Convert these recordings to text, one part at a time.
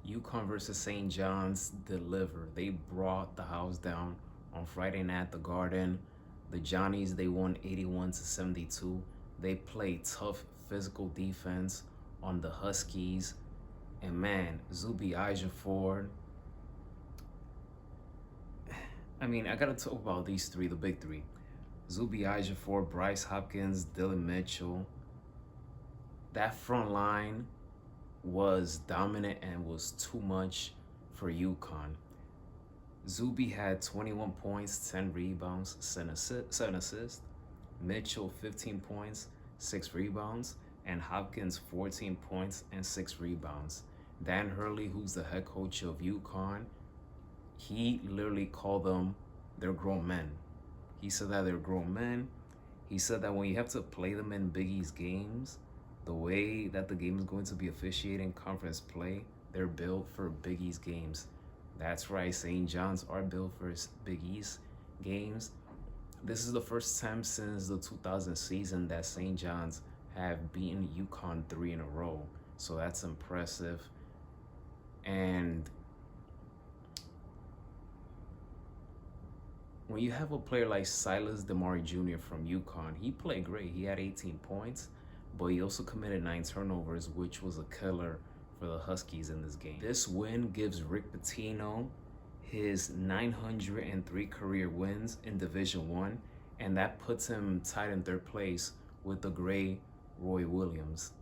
UConn versus St. John's delivered. They brought the house down on Friday night at the Garden. The Johnnies, they won 81-72. They played tough physical defense on the Huskies. And man, Zuby Ejiofor. I mean, I gotta talk about these three, the big three. Zuby Ejiofor, Bryce Hopkins, Dylan Mitchell. That front line was dominant and was too much for UConn. Zuby had 21 points, 10 rebounds, 7 assists. Mitchell, 15 points, 6 rebounds. And Hopkins, 14 points and 6 rebounds. Dan Hurley, who's the head coach of UConn, he literally called them, they're grown men. He said that they're grown men. He said that when you have to play them in Big East games, the way that the game is going to be officiating conference play, they're built for Big East games. That's right, St. John's are built for Big East games. This is the first time since the 2000 season that St. John's have beaten UConn 3 in a row. So that's impressive. And when you have a player like Silas DeMari Jr. from UConn, he played great. He had 18 points, but he also committed 9 turnovers, which was a killer for the Huskies in this game. This win gives Rick Pitino his 903 career wins in Division I, and that puts him tied in 3rd place with the great Roy Williams.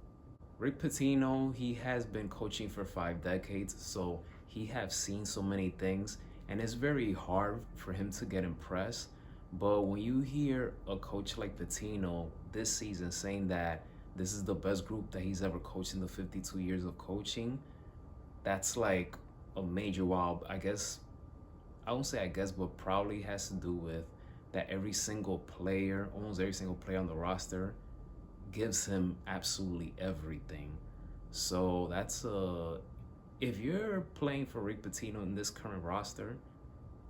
Rick Pitino, he has been coaching for 5 decades, so he has seen so many things, and it's very hard for him to get impressed. But when you hear a coach like Pitino this season saying that this is the best group that he's ever coached in the 52 years of coaching, that's like a major wow. I guess, I won't say I guess, but probably has to do with that every single player, almost every single player on the roster, gives him absolutely everything. So that's if you're playing for Rick Pitino in this current roster,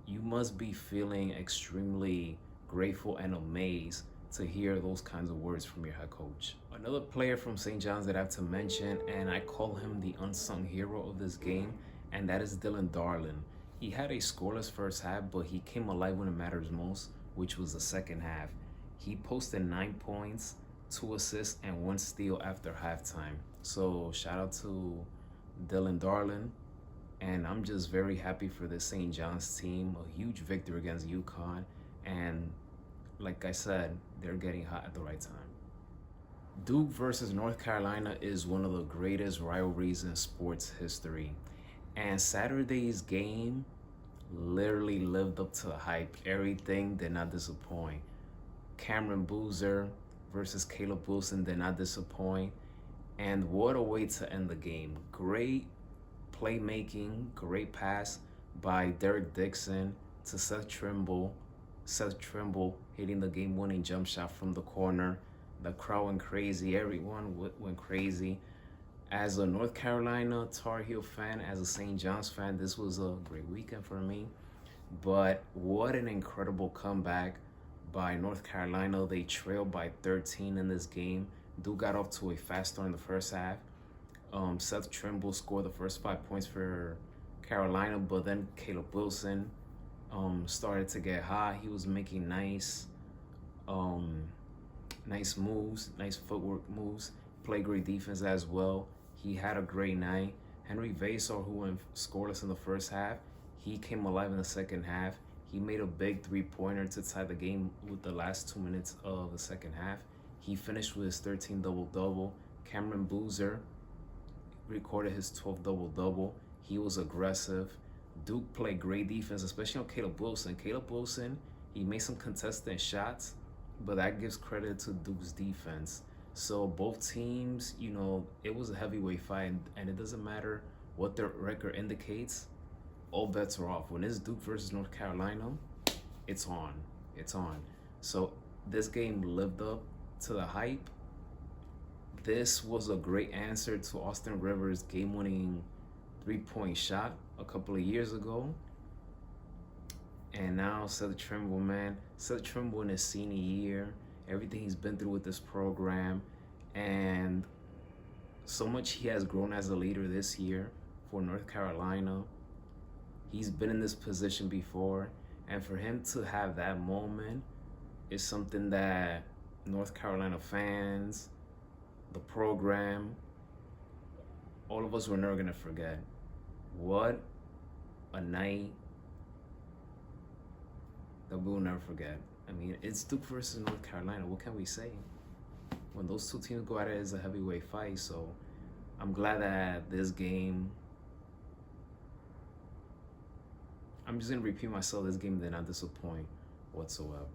you must be feeling extremely grateful and amazed to hear those kinds of words from your head coach. Another player from St. John's that I have to mention, and I call him the unsung hero of this game, and that is Dylan Darlin. He had a scoreless first half, but he came alive when it matters most, which was the second half. He posted 9 points, 2 assists, and 1 steal after halftime. So shout out to Dylan Darlin. And I'm just very happy for the St. John's team. A huge victory against UConn. And like I said, they're getting hot at the right time. Duke versus North Carolina is one of the greatest rivalries in sports history. And Saturday's game literally lived up to the hype. Everything did not disappoint. Cameron Boozer versus Caleb Wilson did not disappoint. And what a way to end the game. Great playmaking, great pass by Derek Dixon to Seth Trimble. Seth Trimble hitting the game-winning jump shot from the corner. The crowd went crazy. Everyone went crazy. As a North Carolina Tar Heel fan, as a St. John's fan, this was a great weekend for me. But what an incredible comeback by North Carolina. They trailed by 13 in this game. Duke got off to a fast start in the first half. Seth Trimble scored the first 5 points for Carolina, but then Caleb Wilson started to get hot. He was making nice moves, nice footwork moves, played great defense as well. He had a great night. Henry Vasar, who went scoreless in the first half, he came alive in the second half. He made a big 3-pointer to tie the game with the last 2 minutes of the second half. He finished with his 13 double-double. Cameron Boozer recorded his 12th double-double. He was aggressive. Duke played great defense, especially on Caleb Wilson. Caleb Wilson, he made some contested shots, but that gives credit to Duke's defense. So both teams, you know, it was a heavyweight fight, and it doesn't matter what their record indicates. All bets are off. When it's Duke versus North Carolina, it's on. It's on. So this game lived up to the hype. This was a great answer to Austin Rivers' game-winning 3-point shot a couple of years ago. And now Seth Trimble, man. Seth Trimble in his senior year, everything he's been through with this program, and so much he has grown as a leader this year. for North Carolina. He's been in this position before, and for him to have that moment is something that North Carolina fans, the program, all of us were never gonna forget. What a night that we will never forget. I mean, it's Duke versus North Carolina. What can we say? When those two teams go at it, it's a heavyweight fight. So I'm glad that this game, I'm just gonna repeat myself, this game did not disappoint whatsoever.